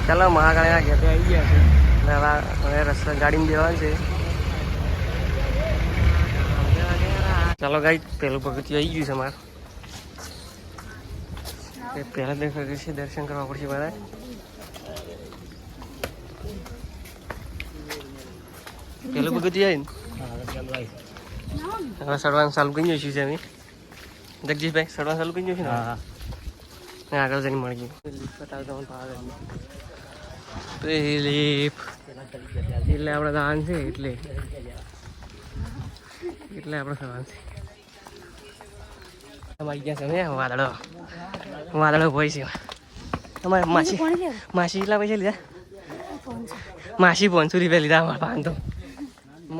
ચાલો મહાકાળીના ઘેર આવી ગયા છે હવે રસ્તા ગાડીમાં જવાનું છે. ચાલો ગાઈ પેલું પગથિયું આવી ગયું છે મારે. પહેલા દર્શન કરવા પડશે મારે. પેલું પગથિયું આવી ને હવે સડવાનું ચાલુ કરી જઈશું છે અમે. જગદીશભાઈ સડવાનું ચાલુ કરી જઈશું ને આગળ જઈને મળી ગયું એટલે આપણે દાન છે એટલે આપણે સવાલ છે તમારી ગયા છે વાદળો ભાઈ છે તમારે માસી કેટલા પૈસા લીધા? માસી 500 રૂપિયા લીધા અમારા પાન તો.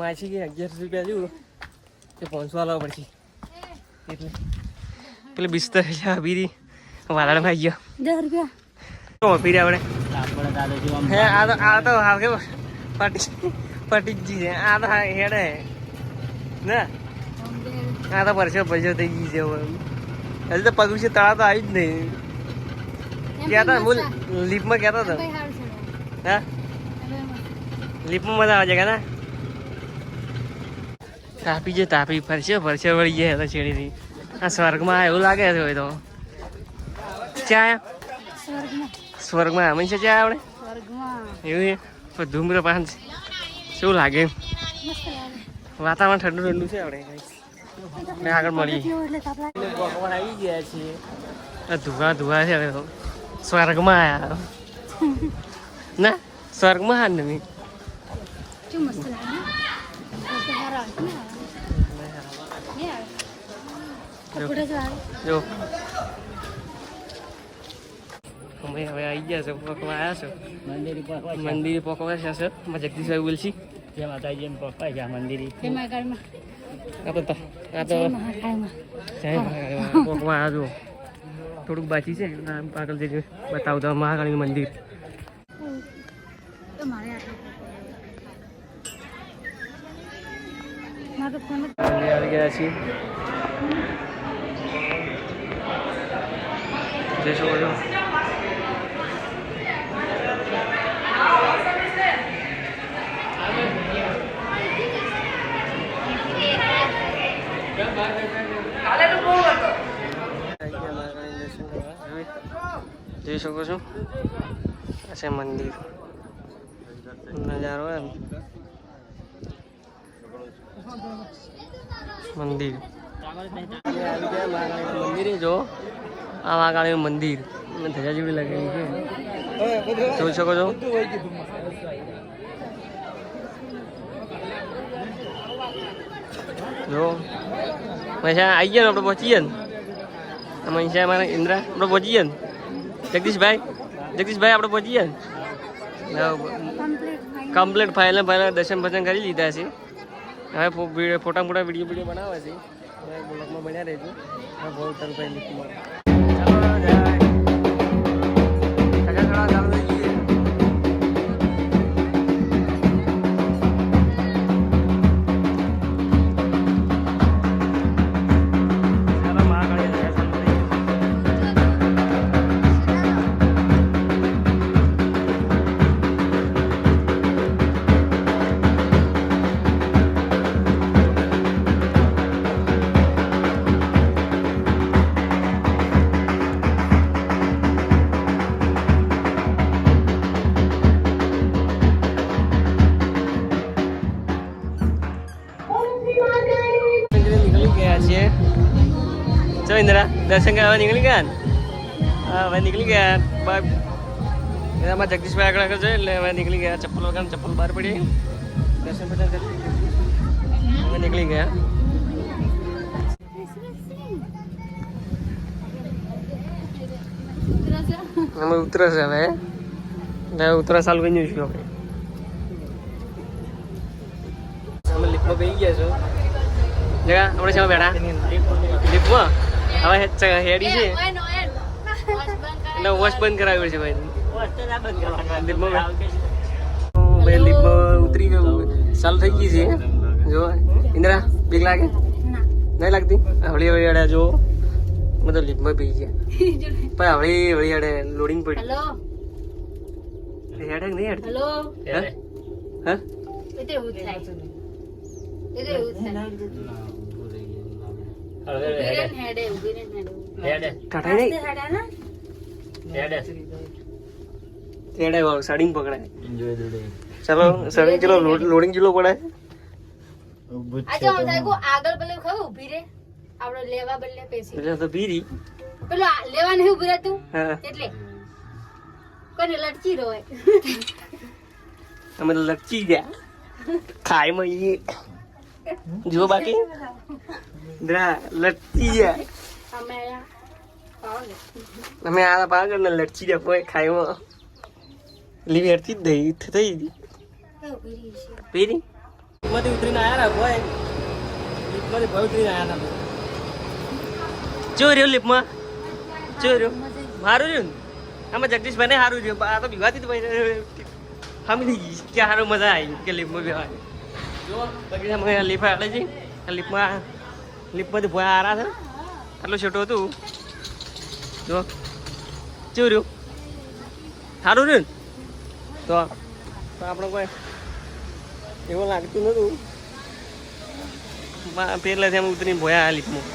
માસી કે 1100 રૂપિયા જેવું તે 500 લાવવા પડશે એટલે પેલે 20 બીરી વાદળ ભાઈ ગયો 10 રૂપિયા પીરે આપણે. હે આ તો હાલ કે પટી જ છે આ તો હેડે ના આ તો પરસો થઈ ગઈ છે હજી તો પગ છે તળા તો આવી જ નહીં. કહેતા હું લીપમાં કહેતો હતો હા લીપમાં મજા આવે છે કે ના તાપી છે તાપી ફરશે વળી ગયા તો છેડીથી આ સ્વર્ગમાં એવું લાગે છે હોય તો ચા સ્વર્ગમાં અમે છે ચા આપણે એવું છે ધૂમ્રપાન શું લાગે વાતાવરણ ઠંડુ છે આપણે આગળ મળીએ. આવી ગયા છીએ ધુઆ છે હવે તો સ્વર્ગમાં આવ્યા ના સ્વર્ગમાં ને મેં જો અમે હવે આવી ગયા છે પોકવા આવ્યા છો મંદિરે પોકવા છે જગદીશભાઈ બોલશી જય માતાજી એમ પપ્પા છે મંદિરે પોકવા આવ્યા છો થોડુંક બાકી છે આગળ જઈને બતાવું તો મહાકાળીનું મંદિર. આવી ગયા છીએ જય શકો છો. જોઈ શકો છો આ છે મંદિર નજારો એમ મંદિર મંદિરે જો આ મહાકાળીનું મંદિર ધજા જેવડી લાગેલી છે જોઈ શકો છો. જો મહેસા આવી ગયા ને આપણે પહોંચીએ ને મહેસા અમારા ઇન્દ્રા આપણે પહોંચીએ ને જગદીશભાઈ આપણે પહોંચીએ ને કમ્પ્લીટ ફાઇનલ દર્શન ભજન કરી લીધા છે. હવે ફોટા મોટા વિડીયો બનાવે છે બ્લોગમાં બન્યા રહેજો. બહુ તરફાઈ લીધું इंदिरा दर्शन करवा निकली गया हाँ भाई निकली गया बाय हमारे जगदीश भाई आगे जो मैं निकली गया चप्पल वगैरह चप्पल बाहर पड़ी दर्शन कर मैं निकली गया. हम उतरा से हमें मैं उतरा साल भी नहीं हुई આપણે અમે લિફ્ટમાં બેસી ગયા છો જગા આપણે શા બેઠા લિફ્ટમાં હવે હેડી છે એટલે વોશ બંધ કરાવ્યો છે ભાઈ લિફ્ટમાં ઉતરી ગયું ચાલુ થઈ ગઈ છે જો ઇન્દ્રા બીક લાગે નહીં લાગતી હવળી હવળી અડે જો મતલબ લિફ્ટમાં બેસી ગયા પણ હવળી હવળી અડે લોડિંગ પડી હેડે નહીં હેડ હેલો હા એ તો એવું જ થાય એ તો એવું જ થાય ઉભી હેડે ટાટા નહીં હેડે ના હેડે વાળું સડિંગ પકડાય ચલો સડિંગ ચલો લોડિંગ ચલો પડાય આજે હું થાય કો આગળ પેલે ખબર ઊભી રે આપણે લેવા બદલે પેસી એટલે તો પીરી પેલો લેવા નહીં ઊભી રહેતું હા એટલે કોને લટકી રોય અમે લટકી ગયા ખાઈ માં ઈ જો બાકી દરા લટકી ગયા અમે પાવને અમે આ પાગળ ને લટકી ગયા કોઈ ખાઈ માં લીવી હરતી જ દઈ થઈ એ ઊભી રહી છે પીરી લિફ્ટમાંથી ઉતરીને આયા ના ભાઈ લિફ્ટમાંથી ભાઈ ઉતરીને આયા ના જો રહ્યો લિફ્ટમાં જો રહ્યો સારું રહ્યું ને આમાં જગદીશભાઈ ને સારું રહ્યું આ તો બીવાથી જ ભાઈ સમજી ગઈ કે સારું મજા આવી કે લિફ્ટમાં બેવાની જો બગીચામાં લિફ્ટ આવે છે લિફ્ટમાંથી ભોય આરા છે આટલું છોટું હતું જો કેવું રહ્યું સારું રહ્યું ને તો આપણે કોઈ એવું લાગતું નતું પહેલાંથી અમે ઉતરીને ભોયા લિફ્ટમાં